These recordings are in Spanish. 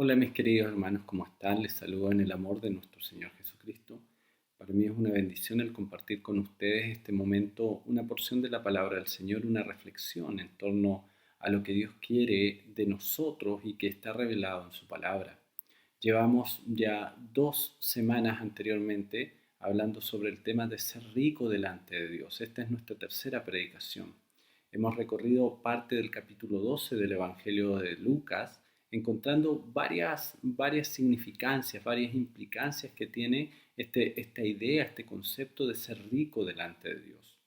Hola mis queridos hermanos, ¿cómo están? Les saludo en el amor de nuestro Señor Jesucristo. Para mí es una bendición el compartir con ustedes este momento, una porción de la palabra del Señor, una reflexión en torno a lo que Dios quiere de nosotros y que está revelado en su palabra. Llevamos ya 2 semanas anteriormente hablando sobre el tema de ser rico delante de Dios. Esta es nuestra tercera predicación. Hemos recorrido parte del capítulo 12 del Evangelio de Lucas, encontrando varias significancias, varias implicancias que tiene esta idea, este concepto de ser rico delante de Dios.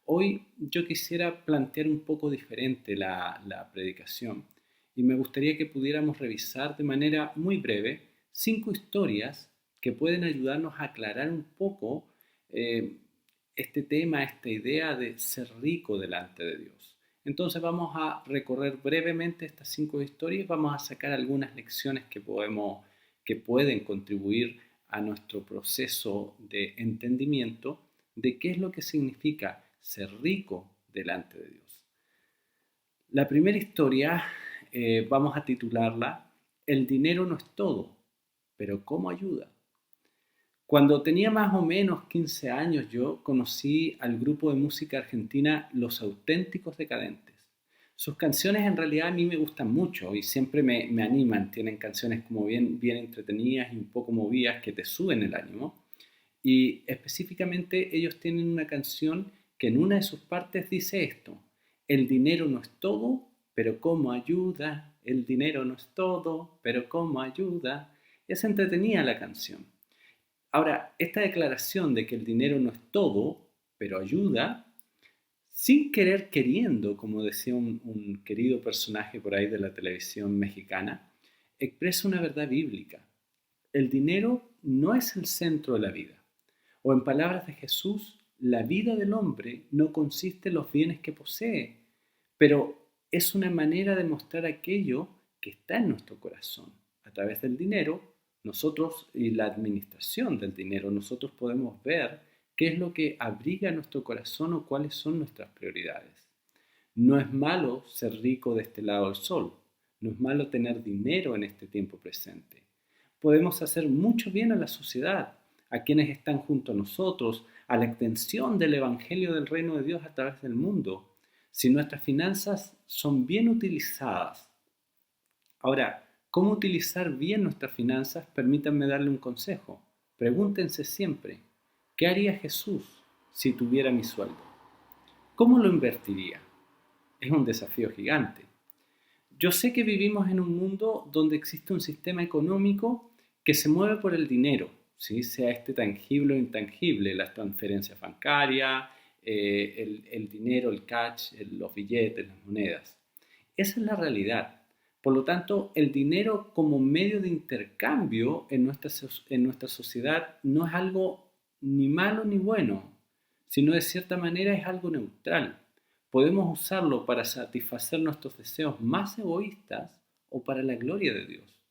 Hoy yo quisiera plantear un poco diferente la predicación y me gustaría que pudiéramos revisar de manera muy breve 5 historias que pueden ayudarnos a aclarar un poco eh, este tema, esta idea de ser rico delante de Dios. Entonces vamos a recorrer brevemente estas 5 historias, vamos a sacar algunas lecciones que pueden contribuir a nuestro proceso de entendimiento de qué es lo que significa ser rico delante de Dios. La primera historia vamos a titularla El dinero no es todo, pero ¿cómo ayuda? Cuando tenía más o menos 15 años yo conocí al grupo de música argentina Los Auténticos Decadentes. Sus canciones en realidad a mí me gustan mucho y siempre me animan. Tienen canciones como bien entretenidas y un poco movidas que te suben el ánimo. Y específicamente ellos tienen una canción que en una de sus partes dice esto: el dinero no es todo, pero cómo ayuda. El dinero no es todo, pero cómo ayuda. Es entretenida la canción. Ahora, esta declaración de que el dinero no es todo, pero ayuda, sin querer queriendo, como decía un querido personaje por ahí de la televisión mexicana, expresa una verdad bíblica. El dinero no es el centro de la vida. O en palabras de Jesús, la vida del hombre no consiste en los bienes que posee, pero es una manera de mostrar aquello que está en nuestro corazón. A través del dinero, nosotros y la administración del dinero, nosotros podemos ver qué es lo que abriga nuestro corazón o cuáles son nuestras prioridades. No es malo ser rico de este lado del sol, no es malo tener dinero en este tiempo presente. Podemos hacer mucho bien a la sociedad, a quienes están junto a nosotros, a la extensión del Evangelio del Reino de Dios a través del mundo, si nuestras finanzas son bien utilizadas. Ahora, ¿cómo utilizar bien nuestras finanzas? Permítanme darle un consejo. Pregúntense siempre, ¿qué haría Jesús si tuviera mi sueldo? ¿Cómo lo invertiría? Es un desafío gigante. Yo sé que vivimos en un mundo donde existe un sistema económico que se mueve por el dinero, ¿sí? Sea este tangible o intangible, las transferencias bancarias, el dinero, el cash, los billetes, las monedas. Esa es la realidad. Por lo tanto, el dinero como medio de intercambio en nuestra sociedad no es algo ni malo ni bueno, sino de cierta manera es algo neutral. Podemos usarlo para satisfacer nuestros deseos más egoístas o para la gloria de Dios.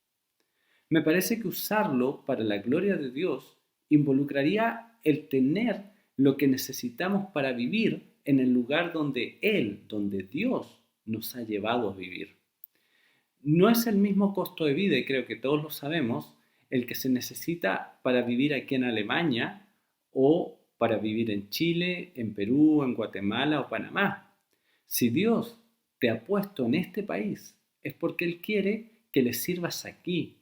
Me parece que usarlo para la gloria de Dios involucraría el tener lo que necesitamos para vivir en el lugar donde Él, donde Dios nos ha llevado a vivir. No es el mismo costo de vida, y creo que todos lo sabemos, el que se necesita para vivir aquí en Alemania o para vivir en Chile, en Perú, en Guatemala o Panamá. Si Dios te ha puesto en este país, es porque Él quiere que le sirvas aquí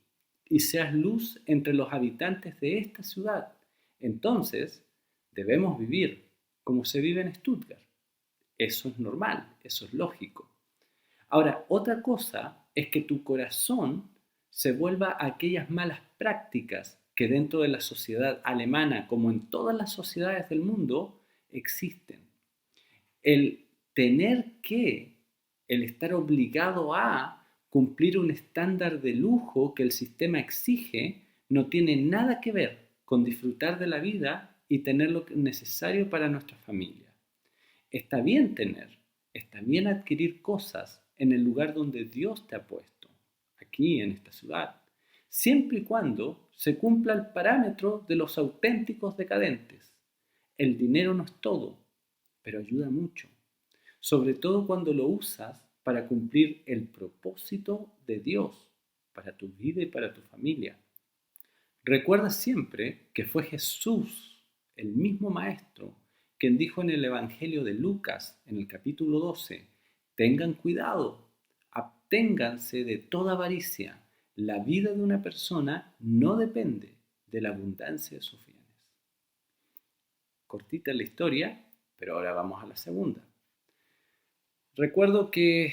y seas luz entre los habitantes de esta ciudad. Entonces, debemos vivir como se vive en Stuttgart. Eso es normal, eso es lógico. Ahora, otra cosa es que tu corazón se vuelva a aquellas malas prácticas que dentro de la sociedad alemana, como en todas las sociedades del mundo, existen. El tener que, el estar obligado a cumplir un estándar de lujo que el sistema exige, no tiene nada que ver con disfrutar de la vida y tener lo necesario para nuestra familia. Está bien tener, está bien adquirir cosas en el lugar donde Dios te ha puesto, aquí en esta ciudad, siempre y cuando se cumpla el parámetro de los auténticos decadentes. El dinero no es todo, pero ayuda mucho, sobre todo cuando lo usas para cumplir el propósito de Dios, para tu vida y para tu familia. Recuerda siempre que fue Jesús, el mismo Maestro, quien dijo en el Evangelio de Lucas, en el capítulo 12, tengan cuidado, absténganse de toda avaricia. La vida de una persona no depende de la abundancia de sus bienes. Cortita la historia, pero ahora vamos a la segunda. Recuerdo que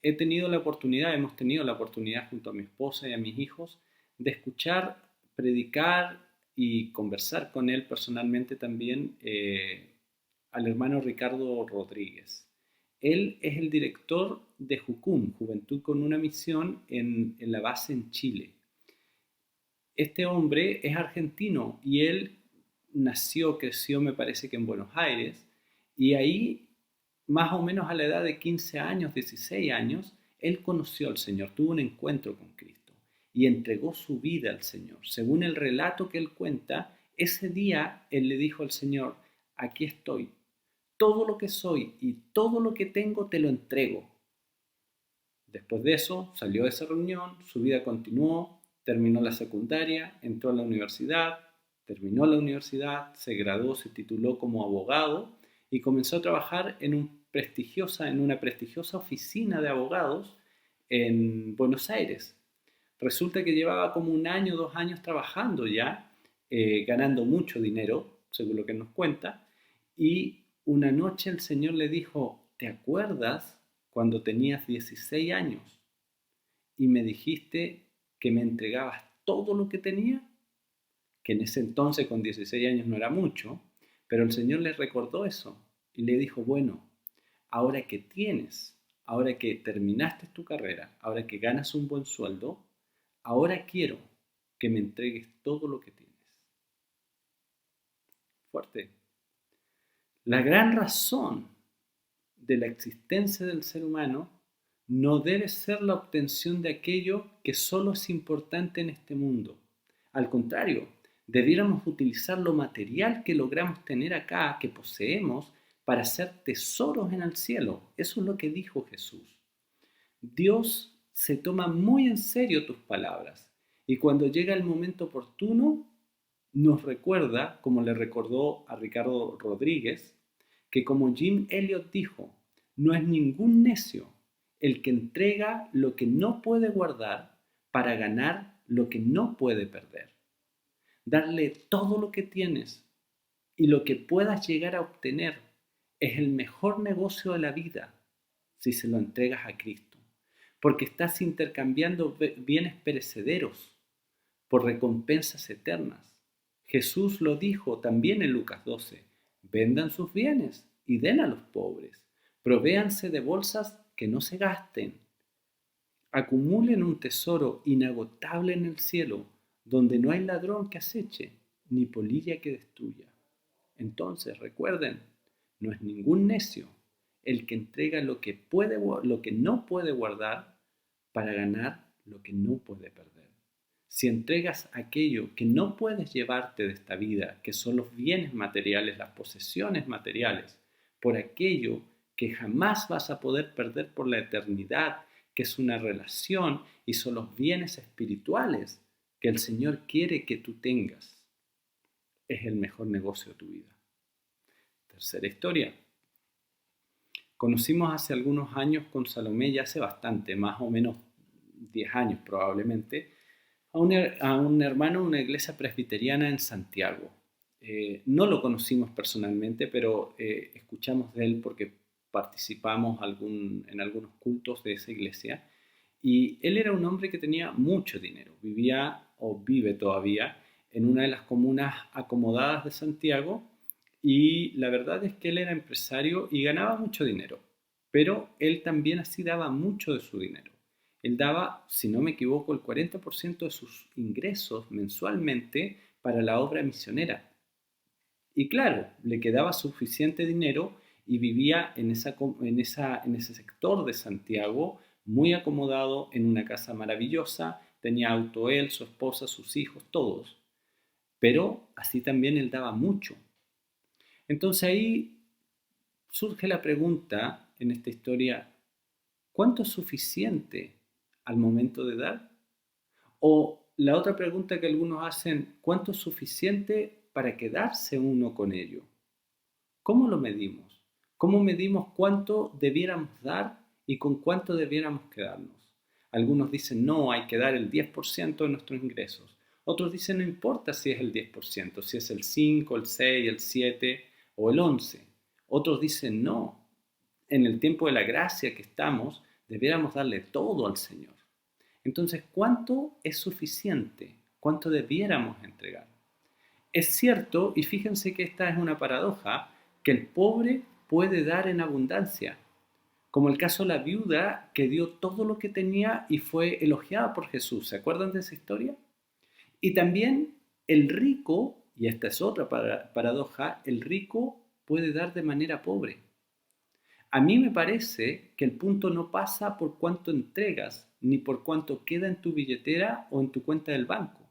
hemos tenido la oportunidad junto a mi esposa y a mis hijos de escuchar, predicar y conversar con él personalmente también al hermano Ricardo Rodríguez. Él es el director de Jucún, Juventud con una Misión, en la base en Chile. Este hombre es argentino y él creció, me parece que en Buenos Aires, y ahí, más o menos a la edad de 15 años, 16 años, él conoció al Señor, tuvo un encuentro con Cristo y entregó su vida al Señor. Según el relato que él cuenta, ese día él le dijo al Señor, aquí estoy, todo lo que soy y todo lo que tengo te lo entrego. Después de eso, salió de esa reunión, su vida continuó, terminó la secundaria, entró a la universidad, terminó la universidad, se graduó, se tituló como abogado y comenzó a trabajar en una prestigiosa oficina de abogados en Buenos Aires. Resulta que llevaba como 1 año, 2 años trabajando ya, ganando mucho dinero, según lo que nos cuenta, y una noche el Señor le dijo, ¿te acuerdas cuando tenías 16 años y me dijiste que me entregabas todo lo que tenía? Que en ese entonces con 16 años no era mucho, pero el Señor le recordó eso y le dijo, bueno, ahora que tienes, ahora que terminaste tu carrera, ahora que ganas un buen sueldo, ahora quiero que me entregues todo lo que tienes. Fuerte. La gran razón de la existencia del ser humano no debe ser la obtención de aquello que solo es importante en este mundo. Al contrario, debiéramos utilizar lo material que logramos tener acá, que poseemos, para hacer tesoros en el cielo. Eso es lo que dijo Jesús. Dios se toma muy en serio tus palabras y cuando llega el momento oportuno, nos recuerda, como le recordó a Ricardo Rodríguez, que como Jim Elliot dijo, no es ningún necio el que entrega lo que no puede guardar para ganar lo que no puede perder. Darle todo lo que tienes y lo que puedas llegar a obtener es el mejor negocio de la vida si se lo entregas a Cristo, porque estás intercambiando bienes perecederos por recompensas eternas. Jesús lo dijo también en Lucas 12, vendan sus bienes y den a los pobres, provéanse de bolsas que no se gasten, acumulen un tesoro inagotable en el cielo, donde no hay ladrón que aceche, ni polilla que destruya. Entonces, recuerden, no es ningún necio el que entrega lo que no puede guardar para ganar lo que no puede perder. Si entregas aquello que no puedes llevarte de esta vida, que son los bienes materiales, las posesiones materiales, por aquello que jamás vas a poder perder por la eternidad, que es una relación y son los bienes espirituales que el Señor quiere que tú tengas, es el mejor negocio de tu vida. Tercera historia. Conocimos hace algunos años con Salomé, ya hace bastante, más o menos 10 años probablemente, a un hermano de una iglesia presbiteriana en Santiago. No lo conocimos personalmente, pero escuchamos de él porque participamos en algunos cultos de esa iglesia. Y él era un hombre que tenía mucho dinero, vivía o vive todavía en una de las comunas acomodadas de Santiago y la verdad es que él era empresario y ganaba mucho dinero, pero él también así daba mucho de su dinero. Él daba, si no me equivoco, el 40% de sus ingresos mensualmente para la obra misionera. Y claro, le quedaba suficiente dinero y vivía en ese sector de Santiago, muy acomodado, en una casa maravillosa, tenía auto él, su esposa, sus hijos, todos. Pero así también él daba mucho. Entonces ahí surge la pregunta en esta historia, ¿cuánto es suficiente al momento de dar? O la otra pregunta que algunos hacen, ¿cuánto es suficiente para quedarse uno con ello? ¿Cómo lo medimos? ¿Cómo medimos cuánto debiéramos dar y con cuánto debiéramos quedarnos? Algunos dicen, no, hay que dar el 10% de nuestros ingresos. Otros dicen, no importa si es el 10%, si es el 5, el 6, el 7 o el 11. Otros dicen, no, en el tiempo de la gracia que estamos, debiéramos darle todo al Señor. Entonces, ¿cuánto es suficiente? ¿Cuánto debiéramos entregar? Es cierto, y fíjense que esta es una paradoja, que el pobre puede dar en abundancia, como el caso de la viuda que dio todo lo que tenía y fue elogiada por Jesús. ¿Se acuerdan de esa historia? Y también el rico, y esta es otra paradoja, el rico puede dar de manera pobre. A mí me parece que el punto no pasa por cuánto entregas, ni por cuánto queda en tu billetera o en tu cuenta del banco.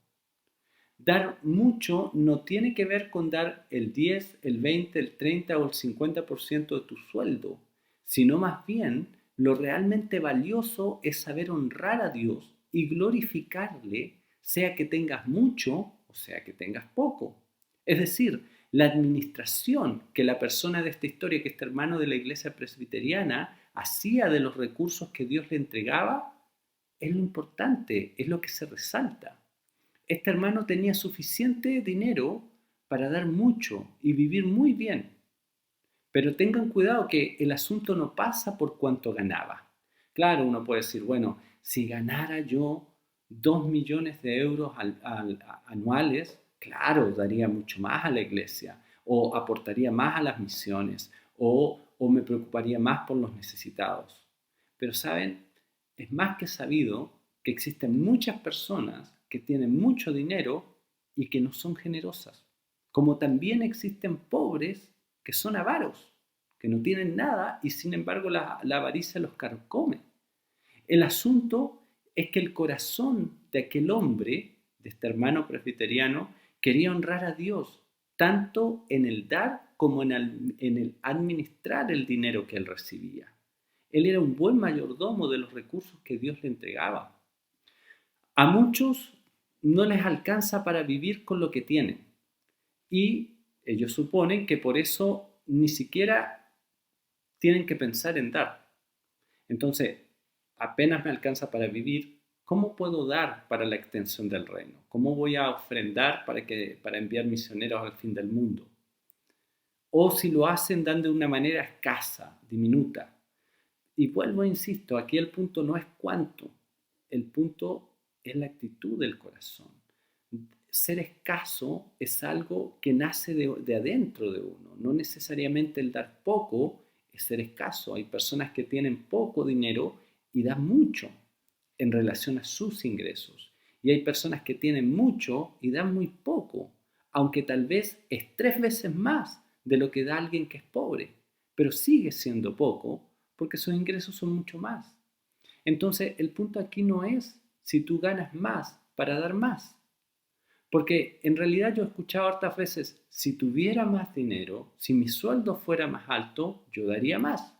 Dar mucho no tiene que ver con dar el 10, el 20, el 30 o el 50% de tu sueldo, sino más bien lo realmente valioso es saber honrar a Dios y glorificarle, sea que tengas mucho o sea que tengas poco. Es decir, la administración que la persona de esta historia, que este hermano de la iglesia presbiteriana, hacía de los recursos que Dios le entregaba, es lo importante, es lo que se resalta. Este hermano tenía suficiente dinero para dar mucho y vivir muy bien. Pero tengan cuidado que el asunto no pasa por cuánto ganaba. Claro, uno puede decir, bueno, si ganara yo 2 millones de euros anuales, claro, daría mucho más a la iglesia, o aportaría más a las misiones, o me preocuparía más por los necesitados. Pero saben, es más que sabido que existen muchas personas que tienen mucho dinero y que no son generosas, como también existen pobres que son avaros, que no tienen nada y sin embargo la avaricia los carcome. El asunto es que el corazón de aquel hombre, de este hermano presbiteriano, quería honrar a Dios, tanto en el dar como en el administrar el dinero que él recibía. Él era un buen mayordomo de los recursos que Dios le entregaba. A muchos no les alcanza para vivir con lo que tienen y ellos suponen que por eso ni siquiera tienen que pensar en dar. Entonces, apenas me alcanza para vivir, ¿cómo puedo dar para la extensión del reino? ¿Cómo voy a ofrendar para enviar misioneros al fin del mundo? O si lo hacen, dan de una manera escasa, diminuta. Y vuelvo, insisto, aquí el punto no es cuánto, el punto es la actitud del corazón. Ser escaso es algo que nace de adentro de uno, no necesariamente el dar poco es ser escaso. Hay personas que tienen poco dinero y dan mucho en relación a sus ingresos. Y hay personas que tienen mucho y dan muy poco, aunque tal vez es 3 veces más de lo que da alguien que es pobre, pero sigue siendo poco porque sus ingresos son mucho más. Entonces, el punto aquí no es si tú ganas más para dar más. Porque en realidad yo he escuchado hartas veces, si tuviera más dinero, si mi sueldo fuera más alto, yo daría más.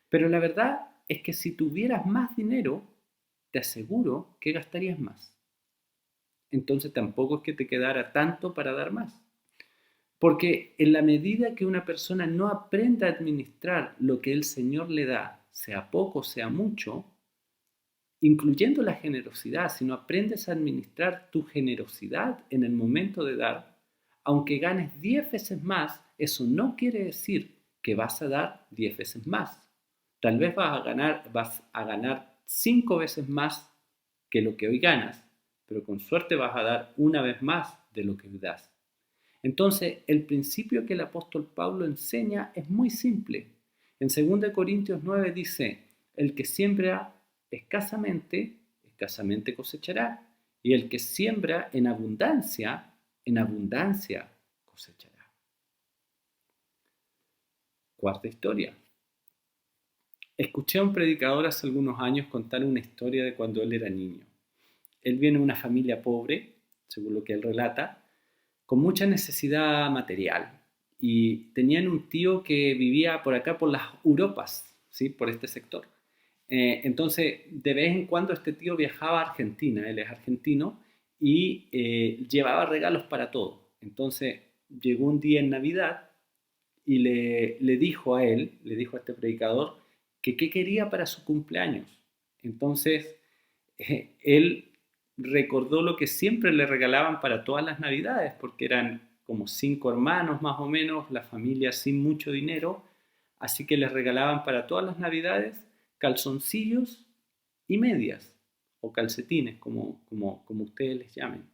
Pero la verdad es que si tuvieras más dinero, te aseguro que gastarías más. Entonces tampoco es que te quedara tanto para dar más. Porque en la medida que una persona no aprenda a administrar lo que el Señor le da, sea poco, sea mucho, incluyendo la generosidad, si no aprendes a administrar tu generosidad en el momento de dar, aunque ganes 10 veces más, eso no quiere decir que vas a dar 10 veces más. Tal vez vas a ganar 5 veces más que lo que hoy ganas, pero con suerte vas a dar una vez más de lo que hoy das. Entonces, el principio que el apóstol Pablo enseña es muy simple. En 2 Corintios 9 dice, el que siembra escasamente, escasamente cosechará, y el que siembra en abundancia cosechará. Cuarta historia. Escuché a un predicador hace algunos años contar una historia de cuando él era niño. Él viene de una familia pobre, según lo que él relata, con mucha necesidad material. Y tenían un tío que vivía por acá, por las Europas, ¿sí? Por este sector. Entonces, de vez en cuando este tío viajaba a Argentina, él es argentino, y llevaba regalos para todo. Entonces, llegó un día en Navidad y le dijo a él, le dijo a este predicador, que qué quería para su cumpleaños. Entonces, él recordó lo que siempre le regalaban para todas las Navidades, porque eran como 5 hermanos más o menos, la familia sin mucho dinero, así que les regalaban para todas las Navidades calzoncillos y medias, o calcetines, como ustedes les llamen.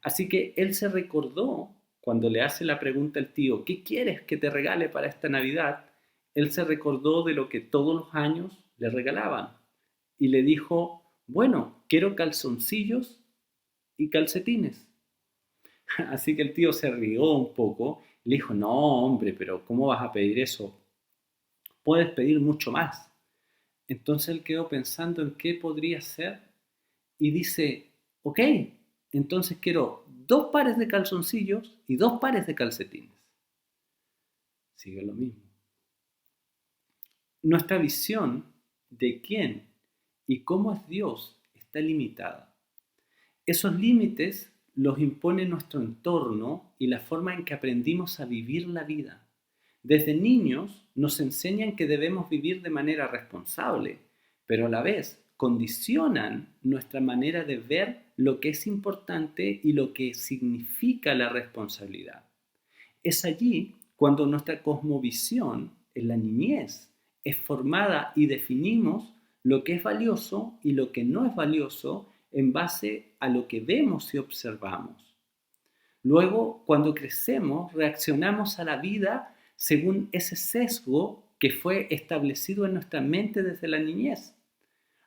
Así que él se recordó, cuando le hace la pregunta al tío, ¿qué quieres que te regale para esta Navidad? Él se recordó de lo que todos los años le regalaban y le dijo, bueno, quiero calzoncillos y calcetines. Así que el tío se rió un poco y le dijo, no, hombre, pero ¿cómo vas a pedir eso? Puedes pedir mucho más. Entonces él quedó pensando en qué podría ser y dice, ok, entonces quiero 2 pares de calzoncillos y 2 pares de calcetines. Sigue lo mismo. Nuestra visión de quién y cómo es Dios está limitada. Esos límites los impone nuestro entorno y la forma en que aprendimos a vivir la vida. Desde niños nos enseñan que debemos vivir de manera responsable, pero a la vez condicionan nuestra manera de ver lo que es importante y lo que significa la responsabilidad. Es allí cuando nuestra cosmovisión en la niñez es formada y definimos lo que es valioso y lo que no es valioso en base a lo que vemos y observamos. Luego, cuando crecemos, reaccionamos a la vida según ese sesgo que fue establecido en nuestra mente desde la niñez.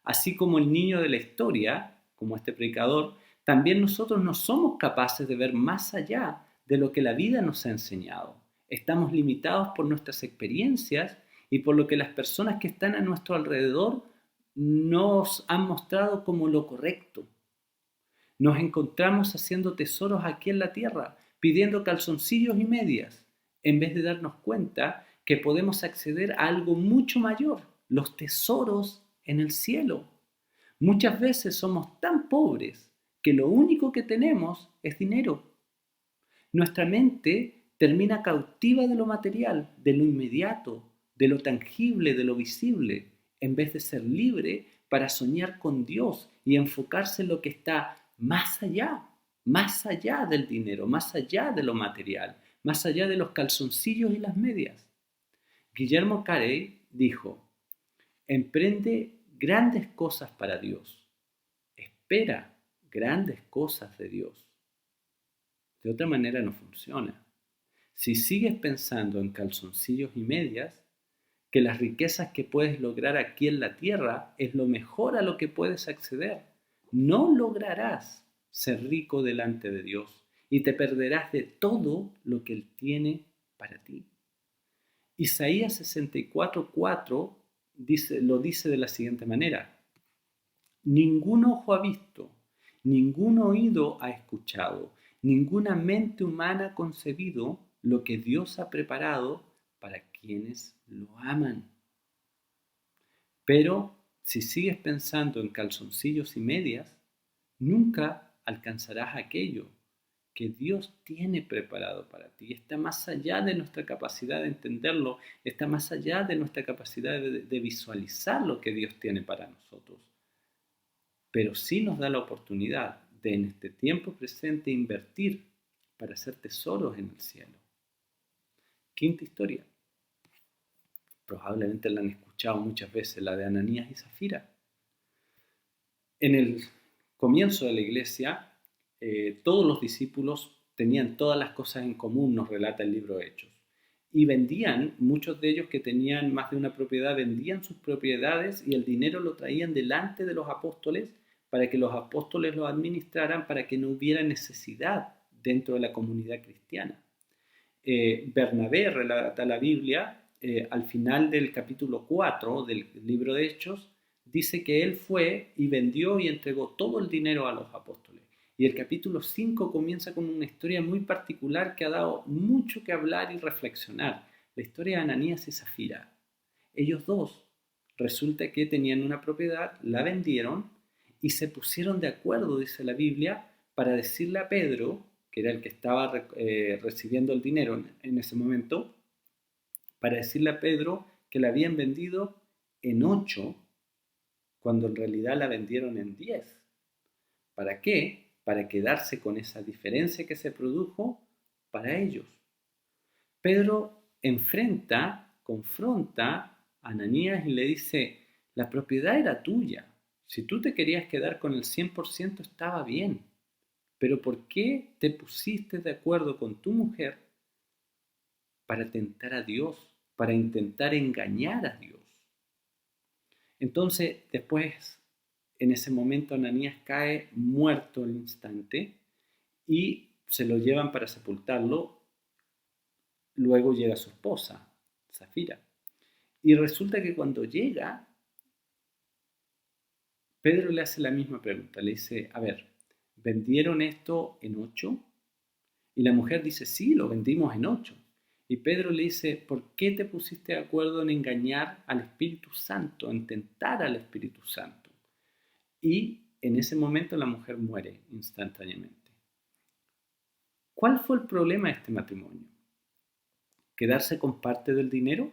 Así como el niño de la historia, como este predicador, también nosotros no somos capaces de ver más allá de lo que la vida nos ha enseñado. Estamos limitados por nuestras experiencias y por lo que las personas que están a nuestro alrededor nos han mostrado como lo correcto. Nos encontramos haciendo tesoros aquí en la tierra, pidiendo calzoncillos y medias, en vez de darnos cuenta que podemos acceder a algo mucho mayor, los tesoros en el cielo. Muchas veces somos tan pobres que lo único que tenemos es dinero. Nuestra mente termina cautiva de lo material, de lo inmediato, de lo tangible, de lo visible, en vez de ser libre para soñar con Dios y enfocarse en lo que está más allá del dinero, más allá de lo material, más allá de los calzoncillos y las medias. Guillermo Carey dijo, emprende grandes cosas para Dios, espera grandes cosas de Dios. De otra manera no funciona. Si sigues pensando en calzoncillos y medias, que las riquezas que puedes lograr aquí en la tierra es lo mejor a lo que puedes acceder, no lograrás ser rico delante de Dios y te perderás de todo lo que Él tiene para ti. Isaías 64:4 lo dice de la siguiente manera: ningún ojo ha visto, ningún oído ha escuchado, ninguna mente humana ha concebido lo que Dios ha preparado para quienes lo aman. Pero si sigues pensando en calzoncillos y medias, nunca alcanzarás aquello que Dios tiene preparado para ti. Está más allá de nuestra capacidad de entenderlo, está más allá de nuestra capacidad de visualizar lo que Dios tiene para nosotros. Pero sí nos da la oportunidad de en este tiempo presente invertir para hacer tesoros en el cielo. Quinta historia. Probablemente la han escuchado muchas veces, la de Ananías y Zafira. En el comienzo de la iglesia, todos los discípulos tenían todas las cosas en común, nos relata el libro de Hechos. Y vendían, muchos de ellos que tenían más de una propiedad, vendían sus propiedades y el dinero lo traían delante de los apóstoles para que los apóstoles lo administraran, para que no hubiera necesidad dentro de la comunidad cristiana. Bernabé relata la Biblia, al final del capítulo 4 del libro de Hechos, dice que él fue y vendió y entregó todo el dinero a los apóstoles. Y el capítulo 5 comienza con una historia muy particular que ha dado mucho que hablar y reflexionar. La historia de Ananías y Zafira. Ellos dos Resulta que tenían una propiedad, la vendieron y se pusieron de acuerdo, dice la Biblia, para decirle a Pedro, que era el que estaba recibiendo el dinero en ese momento, para decirle a Pedro que la habían vendido en 8, cuando en realidad la vendieron en 10. ¿Para qué? Para quedarse con esa diferencia que se produjo para ellos. Pedro confronta a Ananías y le dice, la propiedad era tuya. Si tú te querías quedar con el 100% estaba bien. Pero ¿por qué te pusiste de acuerdo con tu mujer para tentar a Dios, para intentar engañar a Dios? Entonces, después, en ese momento, Ananías cae muerto al instante y se lo llevan para sepultarlo. Luego llega su esposa, Zafira. Y resulta que cuando llega, Pedro le hace la misma pregunta. Le dice, a ver, ¿vendieron esto en 8? Y la mujer dice, sí, lo vendimos en 8. Y Pedro le dice, ¿por qué te pusiste de acuerdo en engañar al Espíritu Santo, en tentar al Espíritu Santo? Y en ese momento la mujer muere instantáneamente. ¿Cuál fue el problema de este matrimonio? ¿Quedarse con parte del dinero?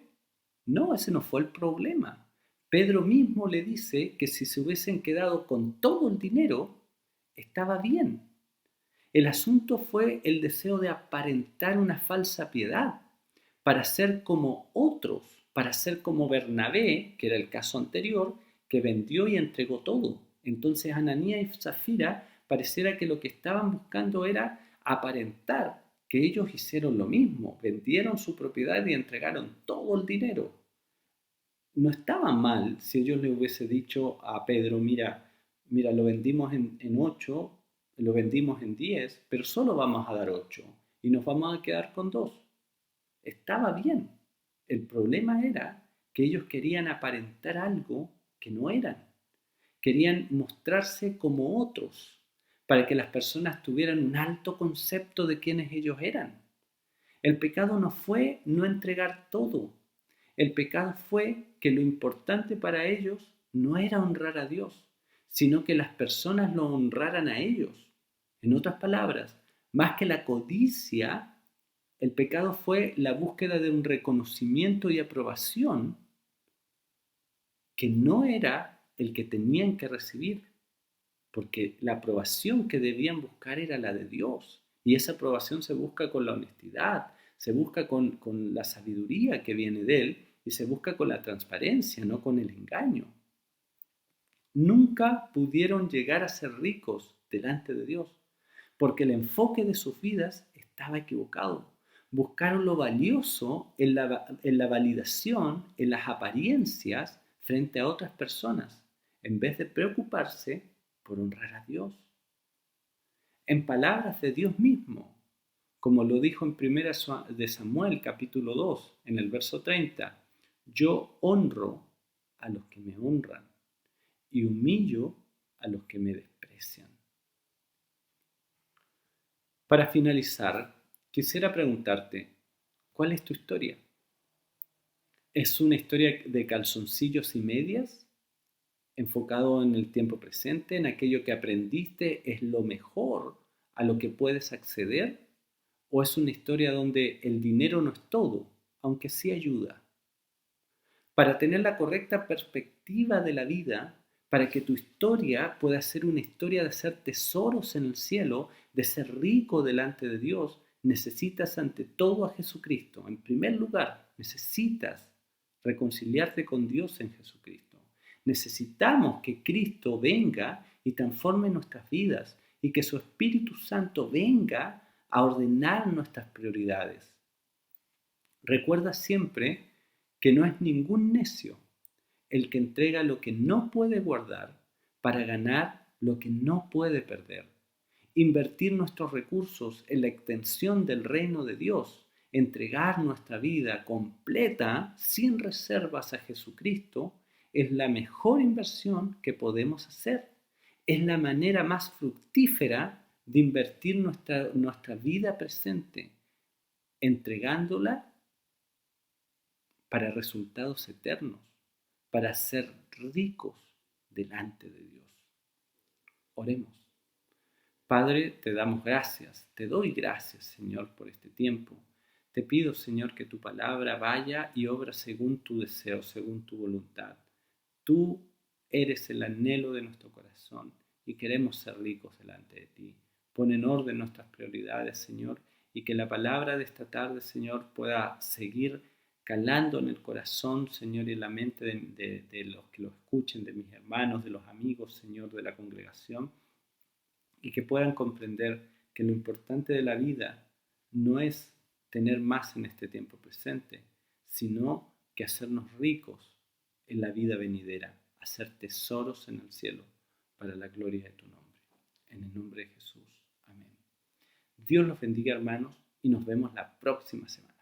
No, ese no fue el problema. Pedro mismo le dice que si se hubiesen quedado con todo el dinero, estaba bien. El asunto fue el deseo de aparentar una falsa piedad, para ser como otros, para ser como Bernabé, que era el caso anterior, que vendió y entregó todo. Entonces Ananías y Zafira pareciera que lo que estaban buscando era aparentar que ellos hicieron lo mismo, vendieron su propiedad y entregaron todo el dinero. No estaba mal si ellos le hubiese dicho a Pedro, mira, lo vendimos en 8, lo vendimos en 10, pero solo vamos a dar 8 y nos vamos a quedar con 2. Estaba bien. El problema era que ellos querían aparentar algo que no eran. Querían mostrarse como otros, para que las personas tuvieran un alto concepto de quiénes ellos eran. El pecado no fue no entregar todo. El pecado fue que lo importante para ellos no era honrar a Dios, sino que las personas lo honraran a ellos. En otras palabras, más que la codicia, el pecado fue la búsqueda de un reconocimiento y aprobación que no era el que tenían que recibir, porque la aprobación que debían buscar era la de Dios. Y esa aprobación se busca con la honestidad, se busca con la sabiduría que viene de Él y se busca con la transparencia, no con el engaño. Nunca pudieron llegar a ser ricos delante de Dios, porque el enfoque de sus vidas estaba equivocado. Buscaron lo valioso en la validación, en las apariencias frente a otras personas, en vez de preocuparse por honrar a Dios. En palabras de Dios mismo, como lo dijo en 1 de Samuel capítulo 2, en el verso 30, yo honro a los que me honran y humillo a los que me desprecian. Para finalizar, quisiera preguntarte, ¿cuál es tu historia? ¿Es una historia de calzoncillos y medias? ¿Enfocado en el tiempo presente, en aquello que aprendiste es lo mejor a lo que puedes acceder? ¿O es una historia donde el dinero no es todo, aunque sí ayuda? Para tener la correcta perspectiva de la vida, para que tu historia pueda ser una historia de hacer tesoros en el cielo, de ser rico delante de Dios, necesitas ante todo a Jesucristo. En primer lugar, necesitas reconciliarte con Dios en Jesucristo. Necesitamos que Cristo venga y transforme nuestras vidas y que su Espíritu Santo venga a ordenar nuestras prioridades. Recuerda siempre que no es ningún necio el que entrega lo que no puede guardar para ganar lo que no puede perder. Invertir nuestros recursos en la extensión del reino de Dios, entregar nuestra vida completa, sin reservas a Jesucristo, es la mejor inversión que podemos hacer. Es la manera más fructífera de invertir nuestra vida presente, entregándola para resultados eternos, para ser ricos delante de Dios. Oremos. Padre, te damos gracias, te doy gracias, Señor, por este tiempo. Te pido, Señor, que tu palabra vaya y obra según tu deseo, según tu voluntad. Tú eres el anhelo de nuestro corazón y queremos ser ricos delante de ti. Pon en orden nuestras prioridades, Señor, y que la palabra de esta tarde, Señor, pueda seguir calando en el corazón, Señor, y en la mente de los que lo escuchen, de mis hermanos, de los amigos, Señor, de la congregación, y que puedan comprender que lo importante de la vida no es tener más en este tiempo presente, sino que hacernos ricos en la vida venidera, hacer tesoros en el cielo para la gloria de tu nombre. En el nombre de Jesús. Amén. Dios los bendiga, hermanos, y nos vemos la próxima semana.